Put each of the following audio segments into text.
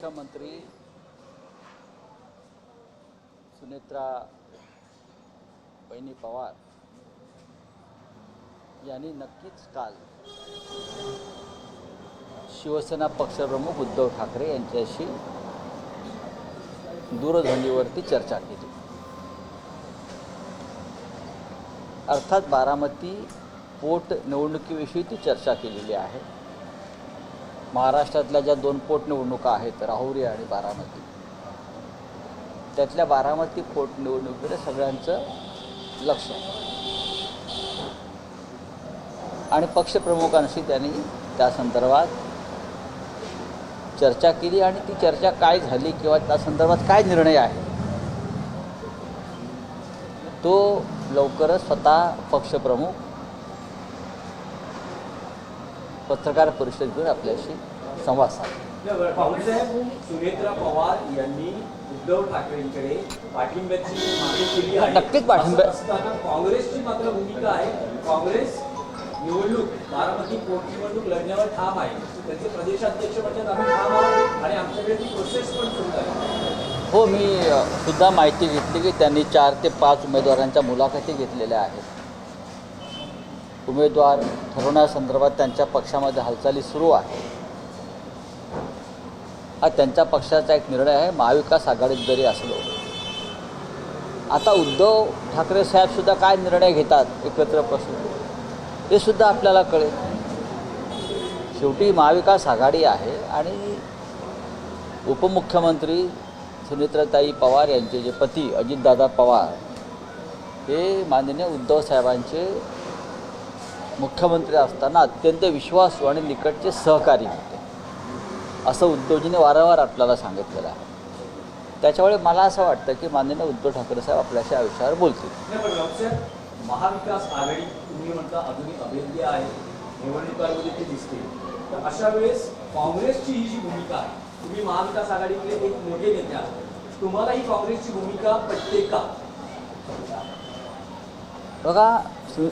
मुख्यमंत्री सुनेत्रा बहिनी पवार यांनी नक्कीच काल शिवसेना पक्षप्रमुख उद्धव ठाकरे यांच्याशी दूरध्वनीवरती चर्चा केली। अर्थात बारामती पोट निवडणुकीविषयी ती चर्चा केलेली आहे। महाराष्ट्रातल्या ज्या दोन पोटनिवडणुका आहेत राहुरी आणि बारामती, त्यातल्या बारामती पोटनिवडणुकीकडे सगळ्यांचं लक्ष आहे आणि पक्षप्रमुखांशी त्यांनी त्या संदर्भात चर्चा केली आणि ती चर्चा काय झाली किंवा त्या संदर्भात काय निर्णय आहे तो लवकरच स्वतः पक्षप्रमुख पत्रकार परिषद घेऊन आपल्याशी संवाद साधला। भाऊसाहेब सुनेत्रा पवार यांनी उद्धव ठाकरेंकडे पाठिंब्याची मागणी केली आहे। नक्कीच पाठिंबा असताना काँग्रेसची मात्र भूमिका आहे, काँग्रेस निवडणूक बारामती पोटनिवडणूक लढण्यावर ठाम आहे। त्यांचे प्रदेशाध्यक्ष म्हणतात आम्ही ठाम आहोत आणि आमच्याकडे ती प्रोसेस पण सुरू आहे। हो, मी सुद्धा माहिती घेतली की त्यांनी 4 ते 5 उमेदवारांच्या मुलाखती घेतलेल्या आहेत। उमेदवार ठरवण्यासंदर्भात त्यांच्या पक्षामध्ये हालचाली सुरू आहे। हा त्यांच्या पक्षाचा एक निर्णय आहे। महाविकास आघाडीत जरी असलो आता उद्धव ठाकरे साहेबसुद्धा काय निर्णय घेतात एकत्र बसून हे सुद्धा आपल्याला कळेल। शेवटी महाविकास आघाडी आहे आणि उपमुख्यमंत्री सुनेत्राताई पवार यांचे जे पती अजितदादा पवार हे माननीय उद्धव साहेबांचे मुख्यमंत्री असताना अत्यंत विश्वासू आणि निकटचे सहकारी होते असं उद्धवजीने वारंवार आपल्याला सांगितलेलं आहे। त्याच्यामुळे मला असं वाटतं की माननीय उद्धव ठाकरे साहेब आपल्याशी या विषयावर बोलतील। महाविकास आघाडी तुम्ही म्हणता अजूनही अभेद्य आहे, निवडणुकांमध्ये ती दिसते, तर अशा वेळेस काँग्रेसची ही जी भूमिका आहे, तुम्ही महाविकास आघाडीतले एक मोठे नेते आहात, तुम्हाला ही काँग्रेसची भूमिका पटते का? बघा,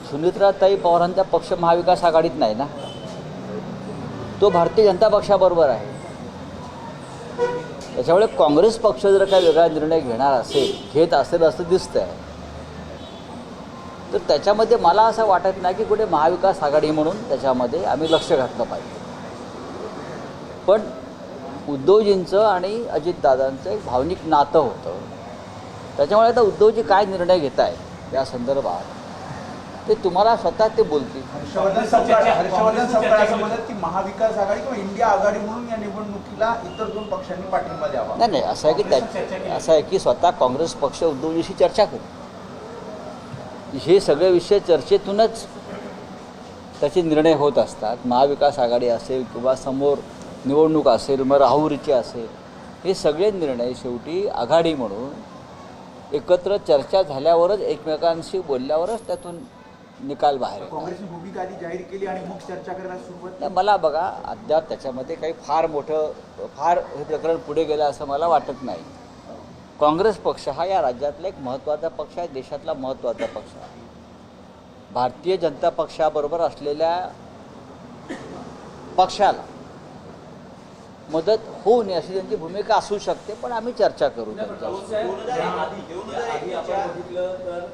सुनेत्राताई पवारांचा पक्ष महाविकास आघाडीत नाही ना, तो भारतीय जनता पक्षाबरोबर आहे। त्याच्यामुळे काँग्रेस पक्ष जर काही वेगळा निर्णय घेत असेल असं दिसतंय तर त्याच्यामध्ये मला असं वाटत नाही की कुठे महाविकास आघाडी म्हणून त्याच्यामध्ये आम्ही लक्ष घातलं पाहिजे। पण उद्धवजींचं आणि अजितदादांचं एक भावनिक नातं होतं, त्याच्यामुळे आता उद्धवजी काय निर्णय घेत आहेत या संदर्भात ते तुम्हाला स्वतः ते बोलतील। हर्षवर्धन सपकाळ की महाविकास आघाडी किंवा इंडिया आघाडी म्हणून या निवडणुकीला इतर 2 पक्षांनी पाठिंबा द्यावा। नाही, असं आहे की स्वतः काँग्रेस पक्ष उद्धवजीशी चर्चा करू। हे सगळे विषय चर्चेतूनच त्याचे निर्णय होत असतात। महाविकास आघाडी असेल किंवा समोर निवडणूक असेल, मग राहुरीची असेल, हे सगळे निर्णय शेवटी आघाडी म्हणून एकत्र चर्चा झाल्यावरच एकमेकांशी बोलल्यावरच त्यातून निकाल बाहेर येतो। काँग्रेसने भूमिका आधी जाहीर केली आणि मग चर्चा करायला सुरुवात। मला बघा, अद्याप त्याच्यामध्ये काही फार हे प्रकरण पुढे गेलं असं मला वाटत नाही। काँग्रेस पक्ष हा या राज्यातला एक महत्त्वाचा पक्ष आहे, देशातला महत्त्वाचा पक्ष आहे। भारतीय जनता पक्षाबरोबर असलेल्या पक्षाला मदत होऊ नये अशी त्यांची भूमिका असू शकते, पण आम्ही चर्चा करू त्यांच्याशी। आधी आपण बघितलं तर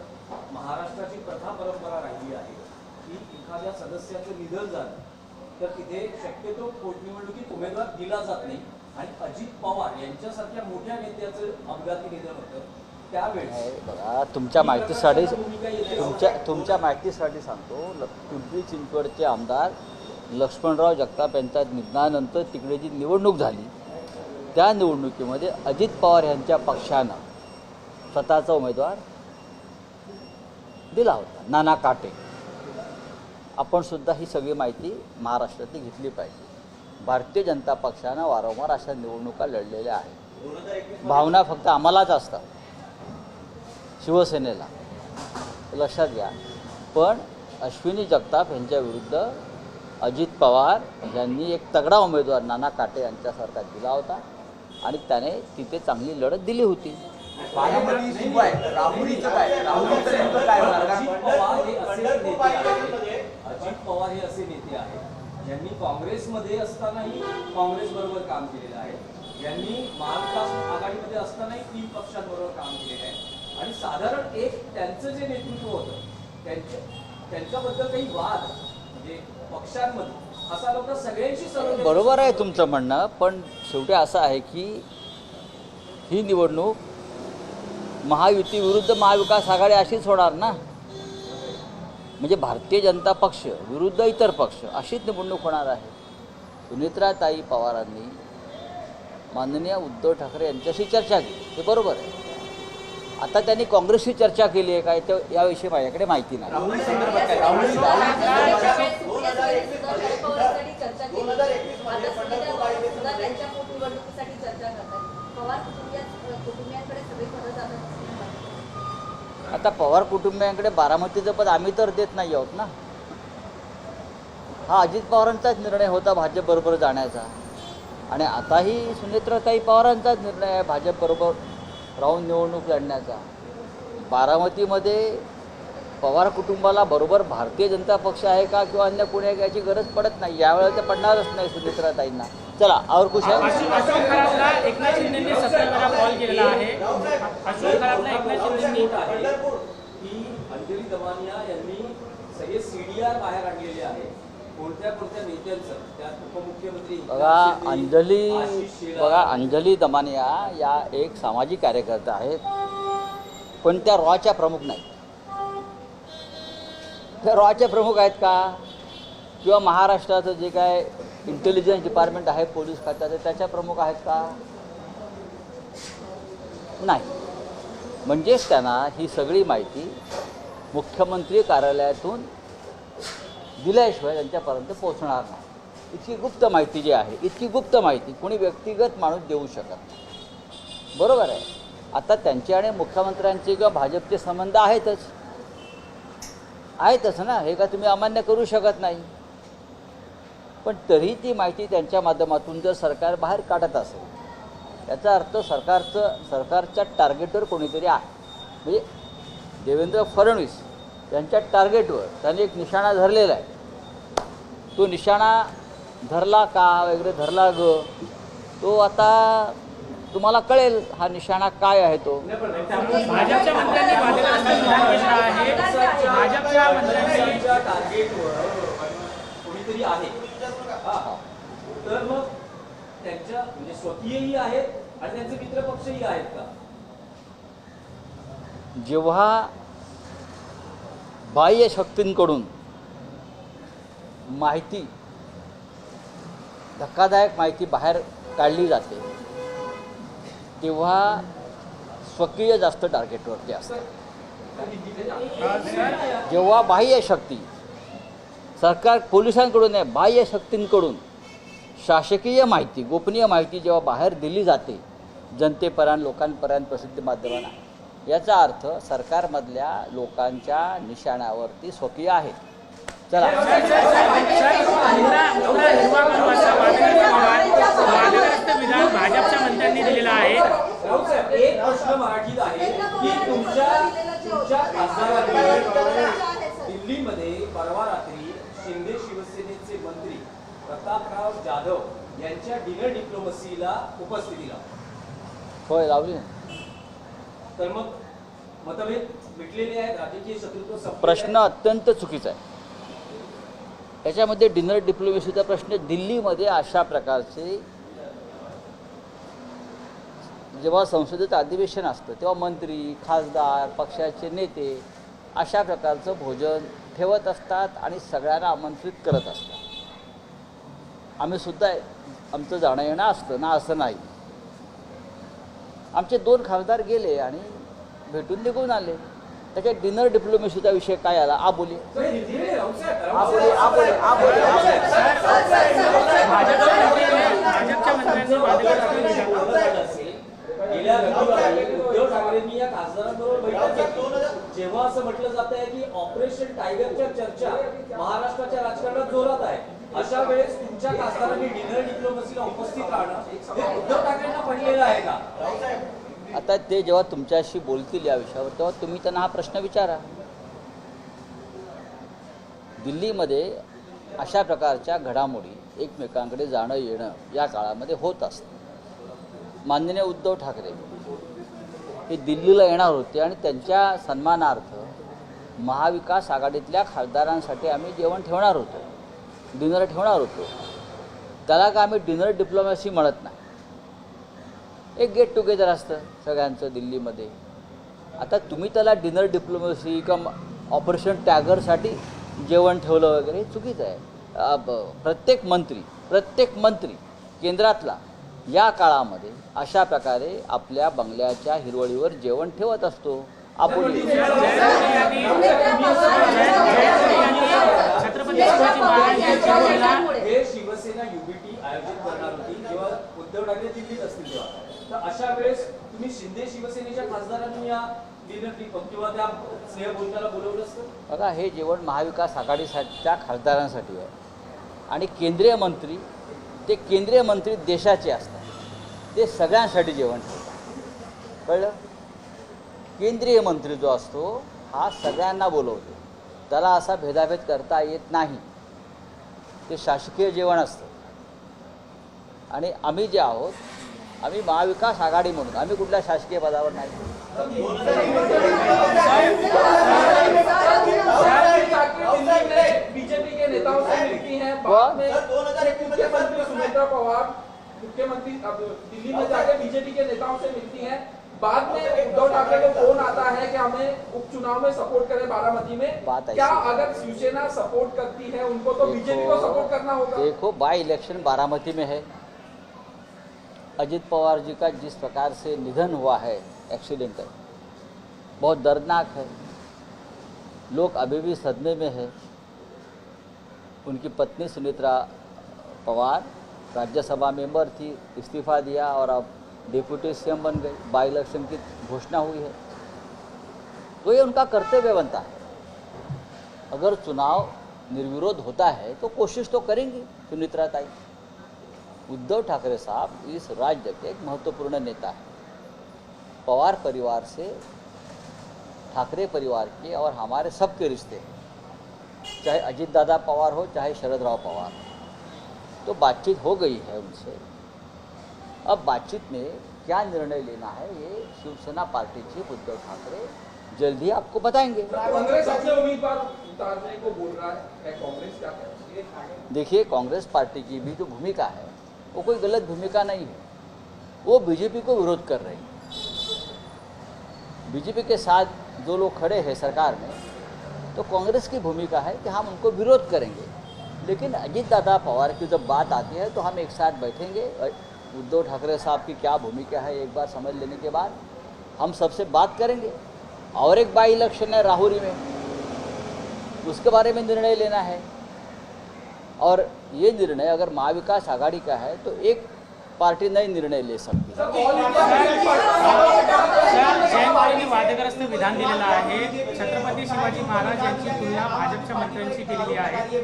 महाराष्ट्राची प्रथा परंपरा राहिली आहे की एखाद्या सदस्याचं निधन झालं तर तिथे शक्यतो पोटनिवडणुकीत उमेदवार दिला जात नाही आणि अजित पवार यांच्यासारख्या मोठ्या नेत्याचं अपघाती निधन होतं त्यावेळेस बघा, तुमच्या माहितीसाठी सांगतो, पिंपरी चिंचवडचे आमदार लक्ष्मणराव जगताप यांच्या निधनानंतर तिकडे जी निवडणूक झाली त्या निवडणुकीमध्ये अजित पवार यांच्या पक्षानं स्वतःचा उमेदवार दिला होता, नाना काटे। आपण सुद्धा ही सगळी माहिती महाराष्ट्रातली घेतली पाहिजे। भारतीय जनता पक्षानं वारंवार अशा निवडणुका लढलेल्या आहेत। भावना फक्त आम्हालाच असतात, शिवसेनेला, लक्षात घ्या। पण अश्विनी जगताप यांच्या विरुद्ध अजित पवार यांनी एक तगडा उमेदवार नाना काटे यांच्यासारखा दिला होता आणि त्याने तिथे चांगली लढत दिली होती। अजित पवार हे असे नेते आहेत ज्यांनी काँग्रेसमध्ये असतानाही काँग्रेस बरोबर काम केलेलं आहे। यांनी महाविकास आघाडीमध्ये असतानाही 3 पक्षांबरोबर काम केलेलं आहे आणि साधारण एक त्यांचं जे नेतृत्व होतं त्यांच्याबद्दल काही वाद म्हणजे पक्षांमध्ये असा नव्हता, सगळ्यांशी सर्व बरोबर आहे तुमचं म्हणणं, पण शेवटी असं आहे की ही निवडणूक महायुती विरुद्ध महाविकास आघाडी अशीच होणार ना. म्हणजे भारतीय जनता पक्ष विरुद्ध इतर पक्ष अशीच निवडणूक होणार आहे. सुनेत्राताई पवारांनी माननीय उद्धव ठाकरे यांच्याशी चर्चा केली, ते बरोबर आहे. आता त्यांनी काँग्रेसशी चर्चा केली आहे काय ते याविषयी माझ्याकडे माहिती नाही. आता पवार कुटुंबियांकडे बारामतीचं पद आम्ही तर देत नाही आहोत ना. हा अजित पवारांचाच निर्णय होता भाजपबरोबर जाण्याचा आणि आताही सुनेत्राताई पवारांचाच निर्णय आहे भाजपबरोबर राहून निवडणूक लढण्याचा. बारामतीमध्ये पवार कुटुंबाला बरोबर भारतीय जनता पक्ष आहे का किंवा अन्य कोणी आहे याची गरज पडत नाही. यावेळेला ते पडणारच नाही सुनेत्राताईंना. चला और कुछ है? अशोक खराबला एकनाथ शिंदेंनी 17 वेळा कॉल केलेला आहे. अशोक खराबला एकनाथ शिंदेंनी की अंजली दमानिया यांनी सगळे सीडीआर बाहेर आणलेले आहे. कोणत्या नेत्यांचं त्यात उपमुख्यमंत्री बघा अंजली दमानिया या एक सामाजिक कार्यकर्ता आहेत, पण त्या रॉच्या प्रमुख नाहीत. त्या रॉचे प्रमुख आहेत का किंवा महाराष्ट्राचं जे काय इंटेलिजन्स डिपार्टमेंट आहे पोलीस खात्याचं त्याच्या प्रमुख आहेत का? नाही. म्हणजेच त्यांना ही सगळी माहिती मुख्यमंत्री कार्यालयातून दिल्याशिवाय त्यांच्यापर्यंत पोहोचणार नाही. इतकी गुप्त माहिती जी आहे, इतकी गुप्त माहिती कोणी व्यक्तिगत माणूस देऊ शकत नाही. बरोबर आहे. आता त्यांचे आणि मुख्यमंत्र्यांचे किंवा भाजपचे संबंध आहेतच ना, हे का तुम्ही अमान्य करू शकत नाही. पण तरी ती माहिती त्यांच्या माध्यमातून जर सरकार बाहेर काढत असेल याचा अर्थ सरकारच्या टार्गेटवर कोणीतरी आहे. म्हणजे देवेंद्र फडणवीस यांच्या टार्गेटवर त्यांनी एक निशाणा धरलेला आहे. तो निशाणा धरला का वगैरे धरला तो आता तुम्हाला कळेल हा निशाणा काय आहे तो. भाजपच्या मंत्र्यांनी वादग्रस्त विधान केलं आहे. भाजपच्या मंत्र्यांनी टार्गेटवर कोणीतरी आहे. तर मग त्यांच्या म्हणजे स्वकीयही आहेत आणि त्यांचे मित्रपक्षही आहेत का? जेव्हा बाह्य शक्तींकडून माहिती धक्कादायक माहिती बाहेर काढली जाते तेव्हा स्वकीय जास्त टार्गेटवरती असतात. जेव्हा बाह्य शक्ती सरकार पोलिसांकडून आहे बाह्य शक्तींकडून शासकीय माहिती गोपनीय माहिती जेव्हा बाहेर दिली जाते जनतेपर्यंत लोकांपर्यंत प्रसिद्धी माध्यमांना याचा अर्थ सरकारमधल्या लोकांच्या निशाण्यावरती स्वकीय आहे. चला वादग्रस्त विधान भाजपच्या मंत्र्यांनी दिलेलं आहे. एक प्रश्न मराठीत आहे की तुमच्या खासदारांनी दिल्लीमध्ये परवा रात्री शिंदे शिवसेनेचे मंत्री प्रतापराव जाधव यांच्या डिनर डिप्लोमसीला उपस्थितीला होय लावली ना. तर मग मतभेद मिटलेले आहेत, राजकीय शत्रुत्व संपलेले प्रश्न अत्यंत चुकीचा आहे. याच्यामध्ये डिनर डिप्लोमसीचा प्रश्न दिल्लीमध्ये अशा प्रकारचे जेव्हा संसदेचं अधिवेशन असतं तेव्हा मंत्री खासदार पक्षाचे नेते अशा प्रकारचं भोजन ठेवत असतात आणि सगळ्यांना आमंत्रित करत असतात. आम्ही सुद्धा आमचं जाणं येणं असतं ना असं नाही. आमचे 2 खासदार गेले आणि भेटून निघून आले. त्याच्यात डिनर डिप्लोमसीचा विषय काय आला? आबोली भाजपच्या मंत्र्यांनी वादग्रस्त गेल्या रविवारी उद्धव ठाकरेंनी या खासदारांबरोबर बैठक घेतली. जेव्हा असं म्हटलं जात आहे की ऑपरेशन टायगरच्या चर्चा महाराष्ट्राच्या राजकारणात जोरात आहे, अशा वेळेस तुमच्या खासदारांनी डिनर डिप्लोमसीला उपस्थित राहणं हे उद्धव ठाकरेंना पडलेलं आहे का? आता ते जेव्हा तुमच्याशी बोलतील या विषयावर तेव्हा तुम्ही त्यांना हा प्रश्न विचारा. दिल्लीमध्ये अशा प्रकारच्या घडामोडी एकमेकांकडे जाणं येणं या काळामध्ये होत असतं. माननीय उद्धव ठाकरे हे दिल्लीला येणार होते आणि त्यांच्या सन्मानार्थ महाविकास आघाडीतल्या खासदारांसाठी आम्ही जेवण ठेवणार होतो, डिनर ठेवणार होतो. त्याला का आम्ही डिनर डिप्लोमॅसी म्हणत नाही. एक गेट टुगेदर असतं सगळ्यांचं दिल्लीमध्ये. आता तुम्ही त्याला डिनर डिप्लोमॅसी किंवा ऑपरेशन टॅगरसाठी जेवण ठेवलं वगैरे हे चुकीचं आहे. प्रत्येक मंत्री केंद्रातला या काळामध्ये अशा प्रकारे आपल्या बंगल्याच्या हिरवळीवर जेवण ठेवत असतो. आपण छत्रपती शिवाजी महाराज यांच्या वेळेला हे शिवसेना युबीटी आयोजित करणार होती जेव्हा उद्धव ठाकरे दिल्लीत असतील तेव्हा. तर अशा वेळेस तुम्ही शिंदे शिवसेनेच्या खासदारांनी या डिनर किंवा त्या स्नेहभोजनाला बोलवलं असतं. बघा, हे जेवण महाविकास आघाडीच्या खासदारांसाठी आहे आणि केंद्रीय मंत्री ते केंद्रीय मंत्री देशाचे असतात, ते सगळ्यांसाठी जेवण ठेवतात. कळलं? केंद्रीय मंत्री जो असतो हा सगळ्यांना बोलवतो, त्याला असा भेदाभेद करता येत नाही. ते शासकीय जेवण असतं. आणि आम्ही जे आहोत, आम्ही महाविकास आघाडी म्हणून, आम्ही कुठल्या शासकीय पदावर नाही. बीजेपी के नेताओं से मिलती हैं, बाद में मुख्यमंत्री सुमित्रा पवार मुख्यमंत्री दिल्ली में जाके बीजेपी के नेताओं से मिलती हैं. बाद में उद्धव ठाकरे को फोन आता है कि हमें उपचुनाव में सपोर्ट करें बारामती में. बात ऐसी क्या है। अगर शिवसेना सपोर्ट करती है उनको तो बीजेपी को सपोर्ट करना होगा. देखो, बाई इलेक्शन बारामती में है. अजित पवार जी का जिस प्रकार से निधन हुआ है, एक्सीडेंटल, बहुत दर्दनाक है. लोग अभी भी सदमे में है. उनकी पत्नी सुमित्रा पवार राज्यसभा मेंबर थी, इस्तीफा दिया और अब डिप्यूटी सीएम बन गई. बाई इलेक्शन की घोषणा हुई है, तो ये उनका कर्तव्य बनता है. अगर चुनाव निर्विरोध होता है तो कोशिश तो करेंगी सुमित्रा ताई. उद्धव ठाकरे साहब इस राज्य के एक महत्वपूर्ण नेता हैं. पवार परिवार से ठाकरे परिवार के और हमारे सबके रिश्ते हैं, चाहे अजीत दादा पवार हो चाहे शरद राव पवार हो. तो बातचीत हो गई है उनसे. अब बातचीत में क्या निर्णय लेना है ये शिवसेना पार्टी चीफ उद्धव ठाकरे जल्द ही आपको बताएंगे. कांग्रेस अपने उम्मीदवार उतारने को बोल रहा है, कांग्रेस क्या करेगी. देखिए, कांग्रेस पार्टी की भी जो भूमिका है वो कोई गलत भूमिका नहीं है. वो बीजेपी को विरोध कर रही है. बीजेपी के साथ जो लोग खड़े हैं सरकार में, तो कांग्रेस की भूमिका है कि हम उनको विरोध करेंगे. लेकिन अजीत दादा पवार की जब बात आती है तो हम एक साथ बैठेंगे. उद्धव ठाकरे साहब की क्या भूमिका है एक बार समझ लेने के बाद हम सबसे बात करेंगे. और एक बाई इलेक्शन है राहुरी में, उसके बारे में निर्णय लेना है. और ये निर्णय अगर महाविकास आघाड़ी का है तो एक पार्टी नई निर्णय ले सकती है. जयंत वादग्रस्त विधान दिलेलं आहे. छत्रपती शिवाजी महाराज यांची तुलना भाजपच्या मंत्र्यांशी केलेली आहे.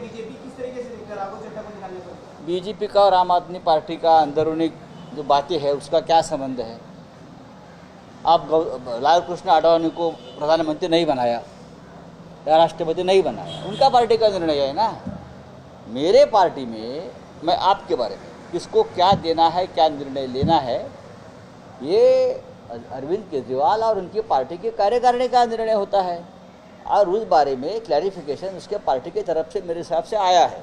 बीजेपी का और आम आदमी पार्टी का अंदरूनी जो बातें हैं उसका क्या संबंध है. आप लाल कृष्ण आडवाणी को प्रधानमंत्री नहीं बनाया या राष्ट्रपति नहीं बनाया, उनका पार्टी का निर्णय है ना. मेरे पार्टी में मैं आपके बारे में किसको क्या देना है, क्या निर्णय लेना है, ये अरविंद केजरीवाल और उनकी पार्टी के कार्यकारिणी का निर्णय होता है. और उस बारे में क्लैरिफिकेशन उसके पार्टी की तरफ से मेरे हिसाब से आया है.